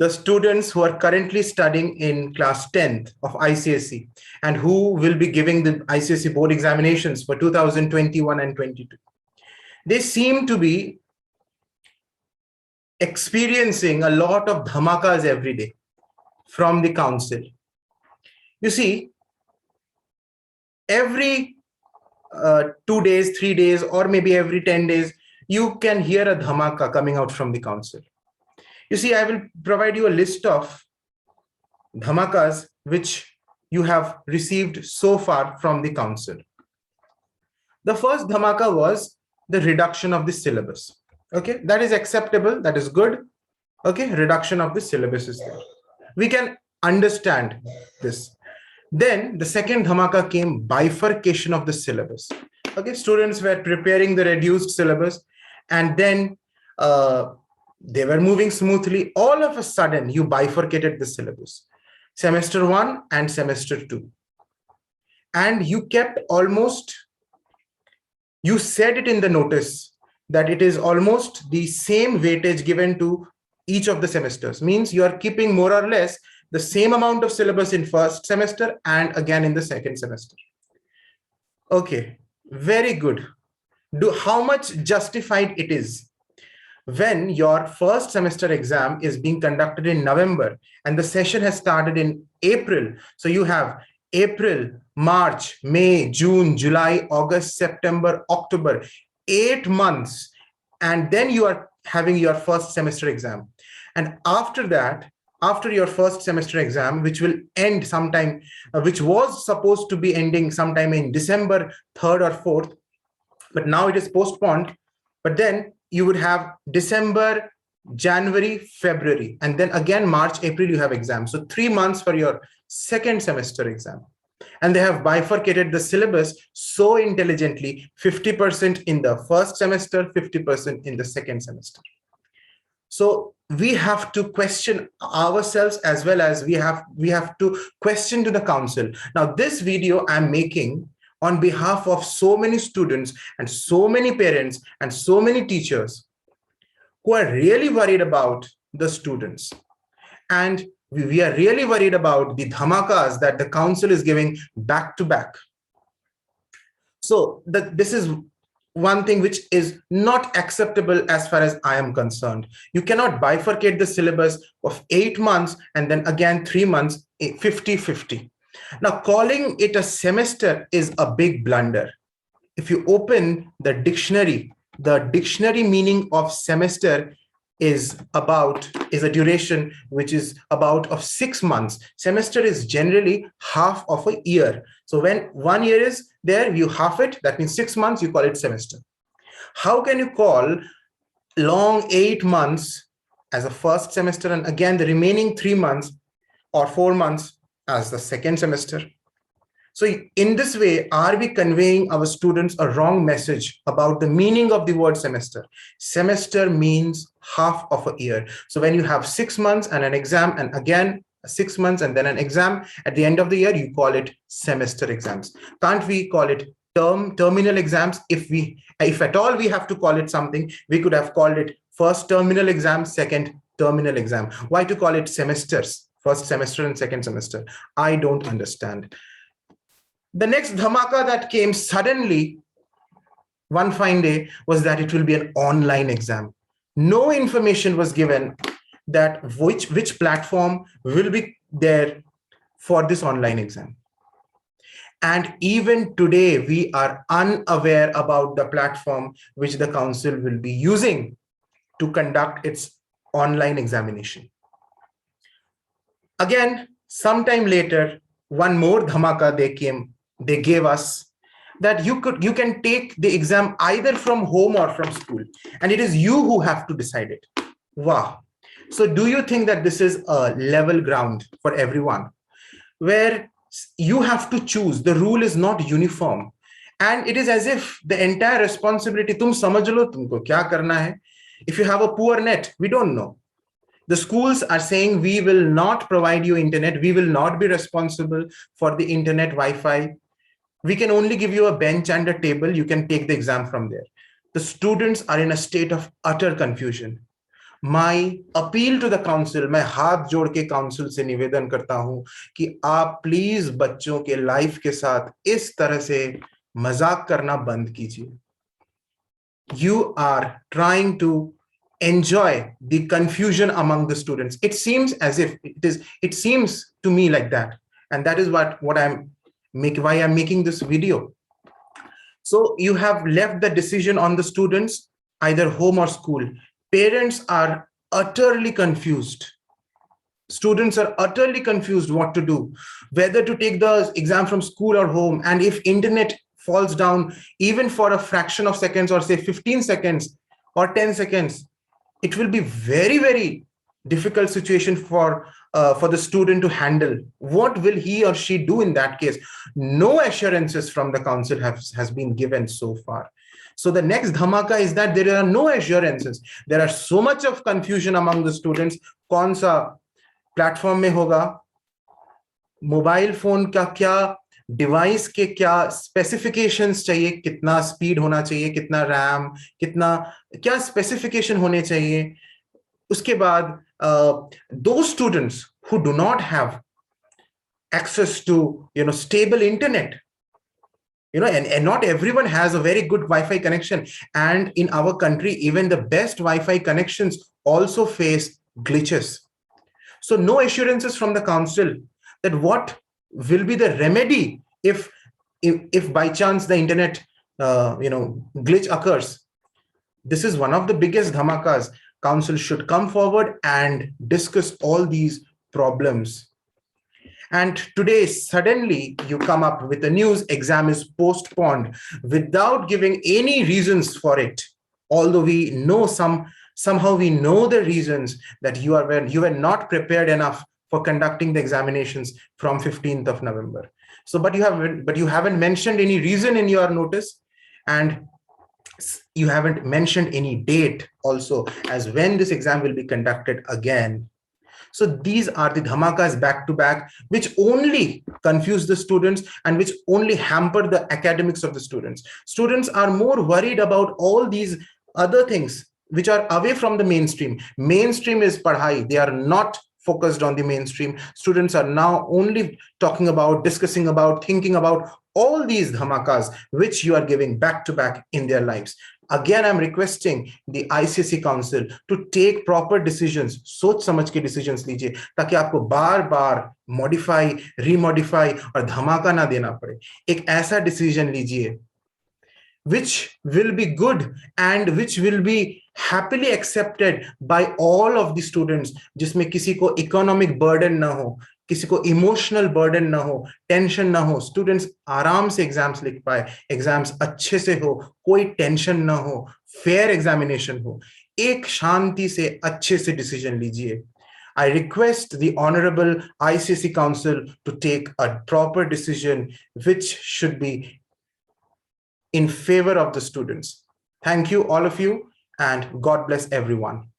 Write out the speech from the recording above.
the students who are currently studying in class 10th of ICSE and who will be giving the ICSE board examinations for 2021 and 22. They seem to be experiencing a lot of dhamakas every day from the council. You see, every 2 days, 3 days, or maybe every 10 days, you can hear a dhamaka coming out from the council. You see, I will provide you a list of dhamakas which you have received so far from the council. The first dhamaka was the reduction of the syllabus. Okay, that is acceptable, that is good. Okay, reduction of the syllabus is there. We can understand this. Then the second dhamaka came, bifurcation of the syllabus. Okay, students were preparing the reduced syllabus and then they were moving smoothly. All of a sudden, you bifurcated the syllabus, semester 1 and semester 2. And you kept almost, you said it in the notice that it is almost the same weightage given to each of the semesters. Means you are keeping more or less the same amount of syllabus in first semester and again in the second semester. Okay, very good. How much justified it is? When your first semester exam is being conducted in November and the session has started in April. So you have April, March, May, June, July, August, September, October, 8 months. And then you are having your first semester exam. And after that, after your first semester exam, which will end sometime, which was supposed to be ending sometime in December 3rd or 4th, but now it is postponed. But then you would have December, January, February, and then again March, April, you have exams. So 3 months for your second semester exam. And they have bifurcated the syllabus so intelligently, 50% in the first semester, 50% in the second semester. So we have to question ourselves as well as we have to question to the council. Now, this video I'm making on behalf of so many students and so many parents and so many teachers who are really worried about the students. And we are really worried about the dhamakas that the council is giving back to back. So this is one thing which is not acceptable as far as I am concerned. You cannot bifurcate the syllabus of 8 months and then again 3 months, 50-50. Now, calling it a semester is a big blunder. If you open the dictionary meaning of semester is a duration which is about of 6 months. Semester is generally half of a year. So when 1 year is there, you half it, that means 6 months, you call it semester. How can you call long 8 months as a first semester and again the remaining 3 months or 4 months as the second semester? So in this way, are we conveying our students a wrong message about the meaning of the word semester? Semester means half of a year. So when you have 6 months and an exam and again 6 months and then an exam, at the end of the year, you call it semester exams. Can't we call it terminal exams? If at all we have to call it something, we could have called it first terminal exam, second terminal exam. Why to call it semesters? First semester and second semester. I don't understand. The next dhamaka that came suddenly one fine day was that it will be an online exam. No information was given that which platform will be there for this online exam. And even today, we are unaware about the platform which the council will be using to conduct its online examination. Again, sometime later, one more dhamaka they gave us that you can take the exam either from home or from school, and it is you who have to decide it. Wow. So do you think that this is a level ground for everyone where you have to choose? The rule is not uniform, and it is as if the entire responsibility, tum samajh lo tumko kya karna hai. If you have a poor net, we don't know. The schools are saying we will not provide you internet. We will not be responsible for the internet Wi-Fi. We can only give you a bench and a table. You can take the exam from there. The students are in a state of utter confusion. My appeal to the council, मैं हाथ जोड़ के council से निवेदन करता हूं कि आप प्लीज बच्चों के लाइफ के साथ इस तरह से मजाक करना बंद कीजिए. You are trying to enjoy the confusion among the students. It seems as if it seems to me like that. And that is why I'm making this video. So you have left the decision on the students, either home or school. Parents are utterly confused. Students are utterly confused what to do, whether to take the exam from school or home. And if internet falls down even for a fraction of seconds, or say 15 seconds or 10 seconds, it will be very, very difficult situation for the student to handle. What will he or she do in that case? No assurances from the council has been given so far. So the next dhamaka is that there are no assurances. There are so much of confusion among the students. कौन सा platform में होगा, mobile phone का क्या, device के क्या specifications चाहिए, कितना स्पीड होना चाहिए, कितना रैम, कितना क्या स्पेसिफिकेशन होने चाहिए. उसके बाद those students who do not have access to stable internet, and not everyone has a very good Wi-Fi connection, and in our country even the best Wi-Fi connections also face glitches. So no assurances from the council that what will be the remedy if by chance the internet glitch occurs. This is one of the biggest dhamakas. Council should come forward and discuss all these problems. And today suddenly you come up with the news exam is postponed without giving any reasons for it, although we know somehow we know the reasons, that you were not prepared enough for conducting the examinations from 15th of November. So but you haven't mentioned any reason in your notice, and you haven't mentioned any date also as when this exam will be conducted again. So these are the dhamakas back to back, which only confuse the students and which only hamper the academics of the students. Students are more worried about all these other things which are away from the mainstream. Mainstream is padhai. They are not focused on the mainstream. Students are now only talking about, discussing about, thinking about all these dhamakas which you are giving back to back in their lives. Again, I'm requesting the ICSE Council to take proper decisions, सोच समझ के decisions लीजिए, ताकि आपको बार बार modify, remodify और धमाका ना देना पड़े. एक ऐसा decision लीजिए which will be good and which will be happily accepted by all of the students, जिसमें किसी को economic burden ना हो, किसी को इमोशनल बर्डन ना हो, टेंशन ना हो, स्टूडेंट्स आराम से एग्जाम्स लिख पाए, एग्जाम्स अच्छे से हो, कोई टेंशन ना हो, फेयर एग्जामिनेशन हो, एक शांति से अच्छे से डिसीजन लीजिए. I request the Honorable ICSE Council to take a proper decision which should be in favor of the students. Thank you, all of you, and God bless everyone.